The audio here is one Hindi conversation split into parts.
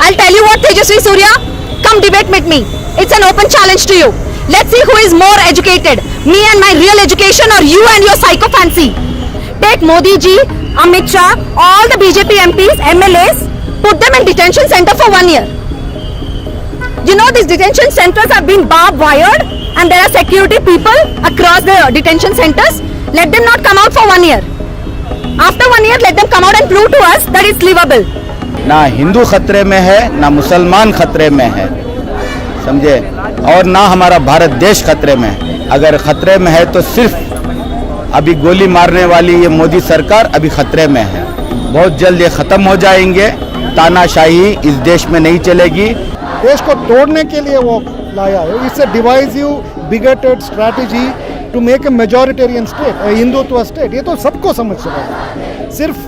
I'll tell you what, Tejasvi Surya, come debate with me. It's an open challenge to you. Let's see who is more educated, me and my real education or you and your psycho fancy. Take Modi ji, Amit Shah, all the BJP MPs, MLAs, put them in detention center for 1 year. You know these detention centers have been barbed wired and there are security people across the detention centers. Let them not come out for 1 year. After 1 year, let them come out and prove to us that it's livable. ना हिंदू खतरे में है, ना मुसलमान खतरे में है, समझे, और ना हमारा भारत देश खतरे में है। अगर खतरे में है तो सिर्फ अभी गोली मारने वाली ये मोदी सरकार अभी खतरे में है। बहुत जल्द ये ख़त्म हो जाएंगे। तानाशाही इस देश में नहीं चलेगी। देश को तोड़ने के लिए वो लाया है। It's a divisive bigoted strategy to make a majoritarian state, Hindutva state. ये तो सबको समझ चला है, सिर्फ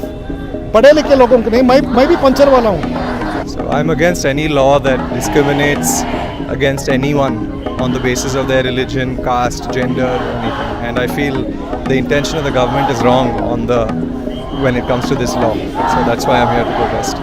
पढ़े लिखे लोगों को नहीं। मैं भी पंचर वाला हूँ। So I'm against any law that discriminates against anyone on the basis of their religion, caste, gender, anything. And I feel the intention of the government is wrong when it comes to this law. So that's why I'm here to protest.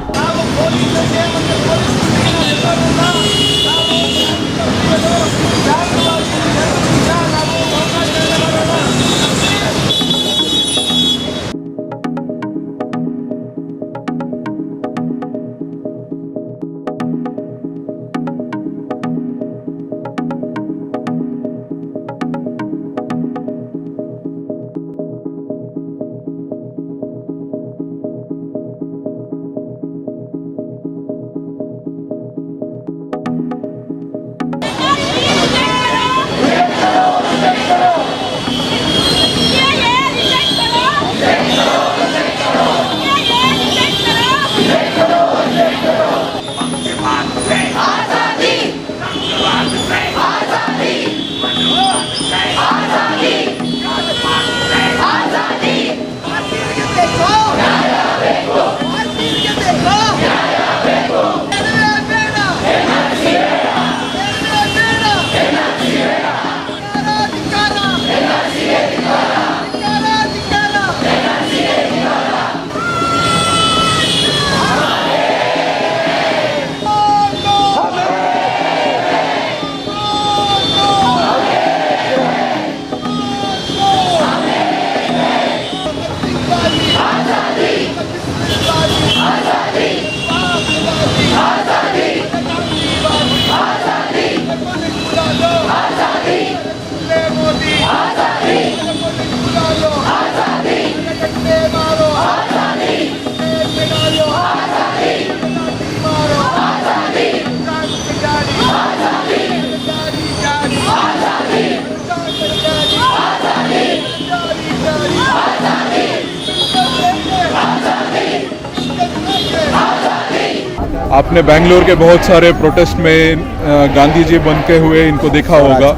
आपने बेंगलोर के बहुत सारे प्रोटेस्ट में गांधी जी बनके हुए इनको देखा होगा,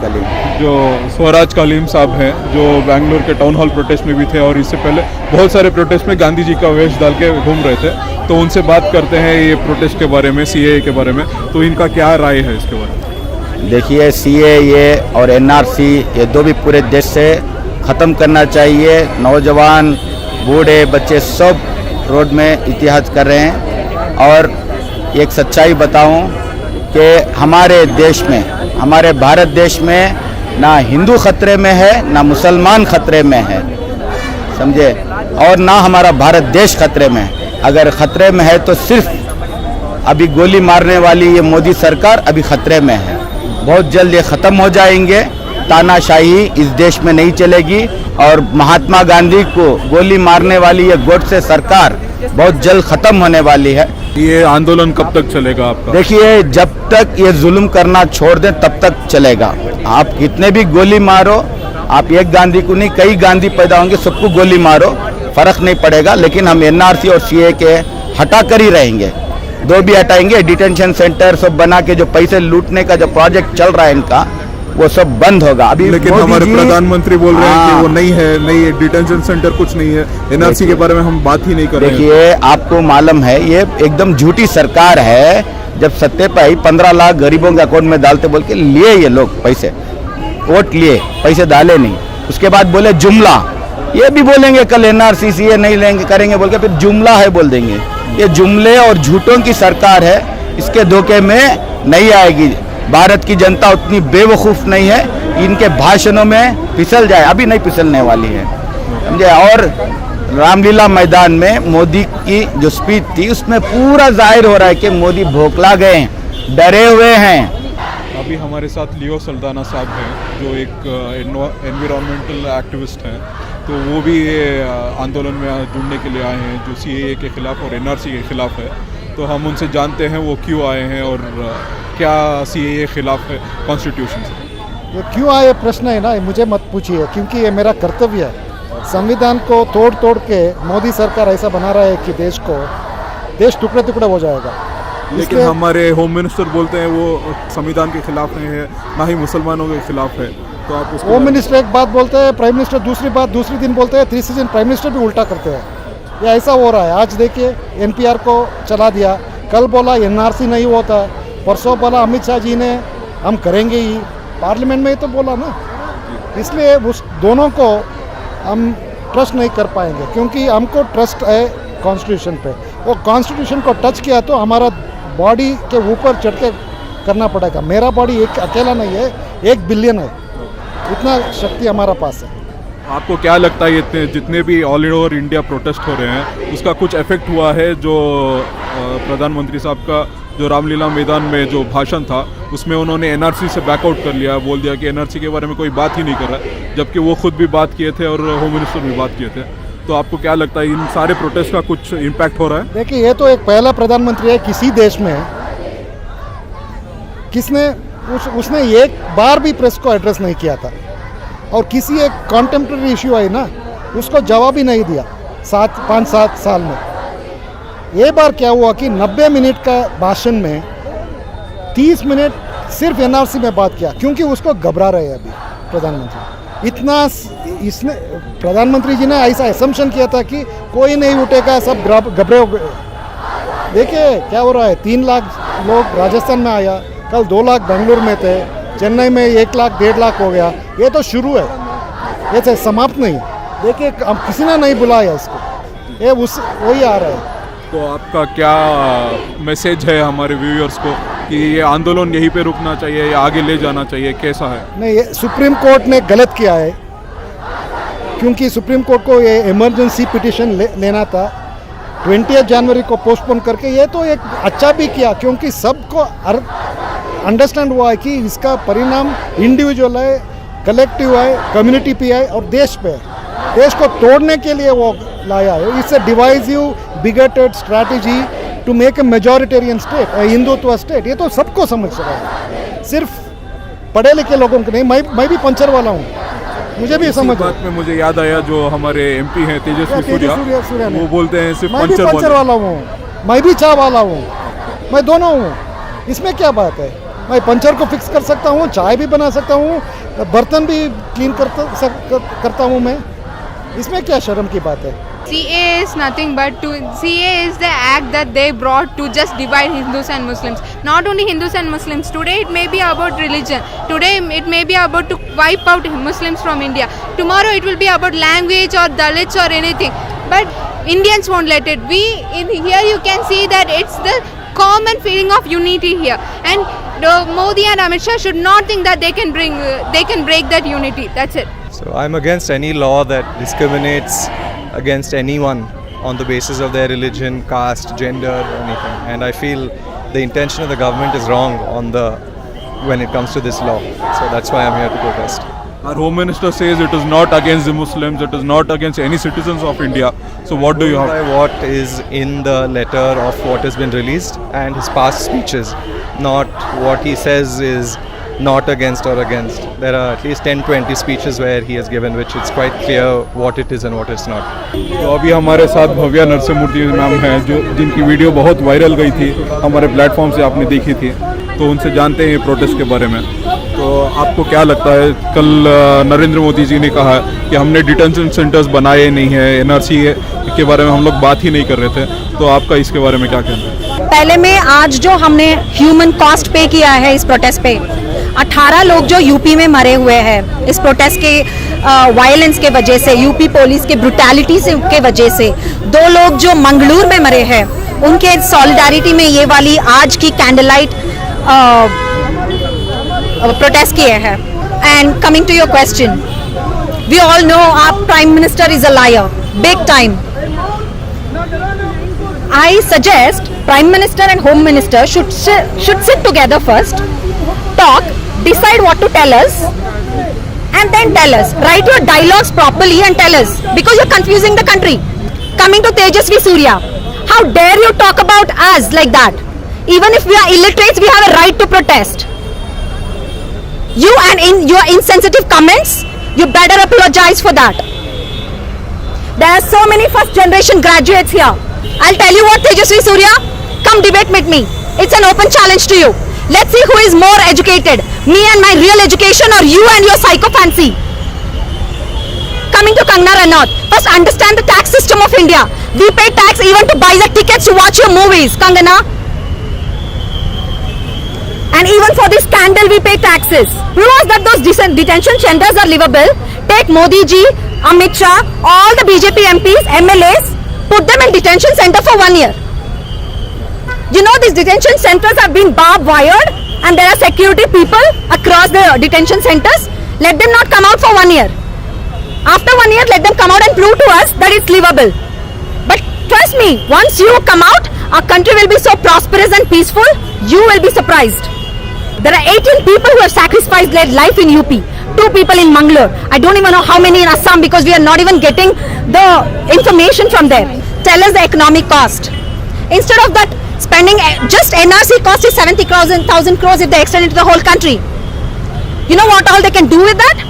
जो स्वराज कलीम साहब हैं, जो बेंगलोर के टाउन हॉल प्रोटेस्ट में भी थे और इससे पहले बहुत सारे प्रोटेस्ट में गांधी जी का वेश डाल के घूम रहे थे। तो उनसे बात करते हैं ये प्रोटेस्ट के बारे में, सीएए के बारे में, तो इनका क्या राय है इसके बारे में? देखिए, सीएए और एनआरसी ये दो भी पूरे देश से ख़त्म करना चाहिए। नौजवान, बूढ़े, बच्चे सब रोड में इतिहाद कर रहे हैं। और एक सच्चाई बताऊं कि हमारे देश में, हमारे भारत देश में ना हिंदू खतरे में है, ना मुसलमान खतरे में है, समझे, और ना हमारा भारत देश खतरे में है। अगर खतरे में है तो सिर्फ अभी गोली मारने वाली ये मोदी सरकार अभी खतरे में है। बहुत जल्द ये ख़त्म हो जाएंगे। तानाशाही इस देश में नहीं चलेगी और महात्मा गांधी को गोली मारने वाली ये गोडसे सरकार बहुत जल्द ख़त्म होने वाली है। ये आंदोलन कब तक चलेगा आपका? देखिए, जब तक ये जुल्म करना छोड़ दें तब तक चलेगा। आप कितने भी गोली मारो, आप एक गांधी को नहीं, कई गांधी पैदा होंगे, सबको गोली मारो, फर्क नहीं पड़ेगा। लेकिन हम एनआरसी और सीए के हटा कर ही रहेंगे, दो भी हटाएंगे। डिटेंशन सेंटर सब बना के जो पैसे लूटने का जो प्रोजेक्ट चल रहा है इनका, वो सब बंद होगा। अभी लेकिन हमारे प्रधानमंत्री बोल रहे हैं कि वो नहीं है, नहीं डिटेंशन सेंटर कुछ नहीं है, एनआरसी के बारे में हम बात ही नहीं कर रहे हैं। देखिए, आपको मालूम है ये एकदम झूठी सरकार है। जब सत्ते पर आई 15 लाख गरीबों के अकाउंट में डालते बोल के लिए ये लोग पैसे, वोट लिए, पैसे डाले नहीं। उसके बाद बोले जुमला, ये भी बोलेंगे कल एनआरसी सीए नहीं लेंगे, करेंगे बोल के, फिर जुमला है बोल देंगे। ये जुमले और झूठों की सरकार है। इसके धोखे में नहीं आएगी। भारत की जनता उतनी बेवकूफ़ नहीं है, इनके भाषणों में फिसल जाए, अभी नहीं फिसलने वाली है, समझे। और रामलीला मैदान में मोदी की जो स्पीच थी उसमें पूरा जाहिर हो रहा है कि मोदी भोखला गए, डरे हुए हैं। अभी हमारे साथ लियो सल्दाना साहब हैं जो एक एनवायरमेंटल एक्टिविस्ट हैं, तो वो भी आंदोलन में जुड़ने के लिए आए हैं जो सीएए के ख़िलाफ़ और एनआरसी के ख़िलाफ़ है। तो हम उनसे जानते हैं वो क्यों आए हैं और क्या सीएए ख़िलाफ़ है कॉन्स्टिट्यूशन से। ये क्यों आए प्रश्न है ना, मुझे मत पूछिए, क्योंकि ये मेरा कर्तव्य है। संविधान को तोड़ तोड़ के मोदी सरकार ऐसा बना रहा है कि देश टुकड़े टुकड़े हो जाएगा। लेकिन हमारे होम मिनिस्टर बोलते हैं वो संविधान के खिलाफ नहीं है, ना ही मुसलमानों के खिलाफ है। तो आप उसको होम मिनिस्टर एक बात बोलते हैं, प्राइम मिनिस्टर दूसरी बात दूसरी दिन बोलते हैं, तीसरे दिन प्राइम मिनिस्टर भी उल्टा करते हैं। ये ऐसा हो रहा है। आज देखिए एनपीआर को चला दिया, कल बोला एनआरसी नहीं होता, परसों बोला अमित शाह जी ने हम करेंगे ही, पार्लियामेंट में ही तो बोला ना। इसलिए उस दोनों को हम ट्रस्ट नहीं कर पाएंगे, क्योंकि हमको ट्रस्ट है कॉन्स्टिट्यूशन पे। वो कॉन्स्टिट्यूशन को टच किया तो हमारा बॉडी के ऊपर चढ़ के करना पड़ेगा। मेरा बॉडी एक अकेला नहीं है, 1 बिलियन है, इतना शक्ति हमारा पास है। आपको क्या लगता है इतने जितने भी ऑल ओवर इंडिया प्रोटेस्ट हो रहे हैं उसका कुछ इफेक्ट हुआ है? जो प्रधानमंत्री साहब का जो रामलीला मैदान में जो भाषण था उसमें उन्होंने एनआरसी से बैकआउट कर लिया, बोल दिया कि एनआरसी के बारे में कोई बात ही नहीं कर रहा है, जबकि वो खुद भी बात किए थे और होम मिनिस्टर भी बात किए थे। तो आपको क्या लगता है इन सारे प्रोटेस्ट का कुछ इम्पैक्ट हो रहा है? देखिए ये तो एक पहला प्रधानमंत्री है किसी देश में किसने उसने एक बार भी प्रेस को एड्रेस नहीं किया था, और किसी एक कॉन्टेम्प्रेरी इश्यू आई ना उसको जवाब ही नहीं दिया 5-7 साल में। ये बार क्या हुआ कि 90 मिनट का भाषण में 30 मिनट सिर्फ एनआरसी में बात किया, क्योंकि उसको घबरा रहे हैं अभी प्रधानमंत्री। इतना इसने प्रधानमंत्री जी ने ऐसा असम्पशन किया था कि कोई नहीं उठेगा, सब घबरे हो गए। देखिए क्या हो रहा है, 3 लाख लोग राजस्थान में आया, कल 2 लाख बेंगलुरु में थे, चेन्नई में 1 लाख 1.5 लाख हो गया। ये तो शुरू है, ये तो समाप्त नहीं। देखिए अब किसी ने नहीं बुलाया इसको, ये वही आ रहा है। तो आपका क्या मैसेज है हमारे व्यूअर्स को कि ये आंदोलन यहीं पे रुकना चाहिए या आगे ले जाना चाहिए, कैसा है? नहीं, ये सुप्रीम कोर्ट ने गलत किया है, क्योंकि सुप्रीम कोर्ट को ये इमरजेंसी पिटीशन लेना था 20 जनवरी को पोस्टपोन करके। ये तो एक अच्छा भी किया, क्योंकि सबको अंडरस्टैंड हुआ है कि इसका परिणाम इंडिविजुअल है, कलेक्टिव है, कम्युनिटी पे है और देश पे है। देश को तोड़ने के लिए वो लाया है। इससे divisive bigoted strategy to make a majoritarian state, Hindutva state. ये तो सबको समझ रहा है, सिर्फ पढ़े लिखे लोगों को नहीं। मैं भी पंचर वाला हूँ, मुझे भी समझ। बात में मुझे याद आया जो हमारे एमपी हैं तेजस्वी सूर्या, वो बोलते हैं सिर्फ मैं भी पंचर वाला हूँ, मैं भी चाय वाला हूँ, मैं दोनों हूँ। इसमें क्या बात है? मैं पंचर को फिक्स कर सकता हूँ, चाय भी बना सकता हूँ, बर्तन भी क्लीन करता हूँ मैं। इसमें क्या शर्म की बात है? CA is nothing but CA is the act that they brought to just divide Hindus and Muslims. Not only Hindus and Muslims. Today it may be about religion. Today it may be about to wipe out Muslims from India. Tomorrow it will be about language or Dalits or anything. But Indians won't let it. Here you can see that it's the common feeling of unity here. And Modi and Amit Shah should not think that they can break that unity. That's it. So I'm against any law that discriminates against anyone on the basis of their religion, caste, gender, anything. And I feel the intention of the government is wrong when it comes to this law. So that's why I'm here to protest. Our Home Minister says it is not against the Muslims, it is not against any citizens of India. So what do you have? By what is in the letter of what has been released and his past speeches, not what he says is not against or against. There are at least 10-20 speeches where he has given which it's quite clear what it is and what it's not. तो अभी हमारे साथ भव्या नरसिंहमूर्ति नाम है जो जिनकी वीडियो बहुत वायरल गई थी, हमारे प्लेटफॉर्म से आपने देखी थी, तो उनसे जानते हैं प्रोटेस्ट के बारे में। तो आपको क्या लगता है, कल नरेंद्र मोदी जी ने कहा कि हमने डिटेंशन सेंटर्स बनाए नहीं है, एनआरसी के बारे में हम लोग बात ही नहीं कर रहे थे, तो आपका इसके बारे में क्या कहना है? पहले में आज जो हमने ह्यूमन कॉस्ट पे किया है इस प्रोटेस्ट पे, 18 लोग जो यूपी में मरे हुए हैं इस प्रोटेस्ट के वायलेंस के वजह से, यूपी पुलिस के ब्रुटैलिटी से के वजह से, 2 लोग जो मंगलूर में मरे हैं उनके सॉलिडारिटी में ये वाली आज की कैंडल लाइट प्रोटेस्ट किए हैं. And coming to your question, we all know our prime minister is a liar, big time. I suggest prime minister and home minister should sit together first, talk, decide what to tell us, and then tell us. Write your dialogues properly and tell us, because you're confusing the country. Coming to Tejasvi Surya, how dare you talk about us like that? Even if we are illiterates, we have a right to protest. You and in your insensitive comments, you better apologize for that. There are so many first generation graduates here. I'll tell you what, Tejasvi Surya, come debate with me. It's an open challenge to you. Let's see who is more educated, me and my real education or you and your psychophancy. Coming to Kangana Ranaut, first understand the tax system of India. We pay tax even to buy the tickets to watch your movies, Kangana. And even for this scandal we pay taxes. Prove us that those detention centers are livable. Take Modi ji, Amit Shah, all the BJP MPs, MLAs, put them in detention center for 1 year. You know these detention centers have been barbed wired and there are security people across the detention centers. Let them not come out for 1 year. After 1 year, let them come out and prove to us that it's livable. But trust me, once you come out, our country will be so prosperous and peaceful, you will be surprised. There are 18 people who have sacrificed their life in UP. 2 people in Mangalore. I don't even know how many in Assam because we are not even getting the information from there. Tell us the economic cost. Instead of that, spending just NRC cost is 70,000 crores if they extend it to the whole country. You know what all they can do with that?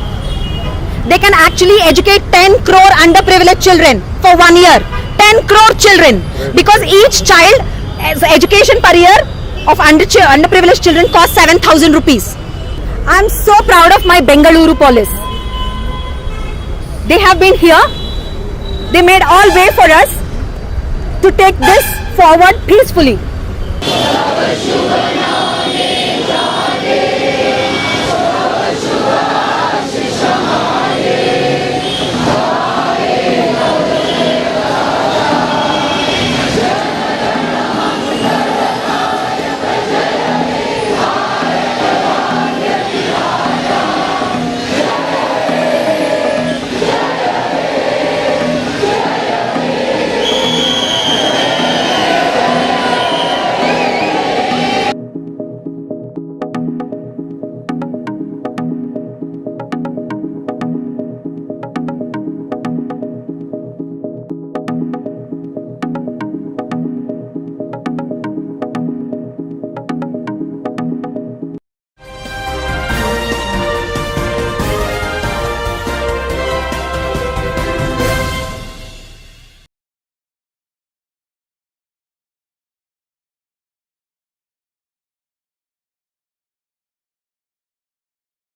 They can actually educate 10 crore underprivileged children for 1 year. 10 crore children. Because each child education per year of underprivileged children costs 7,000 rupees. I'm so proud of my Bengaluru police. They have been here. They made all way for us to take this forward peacefully.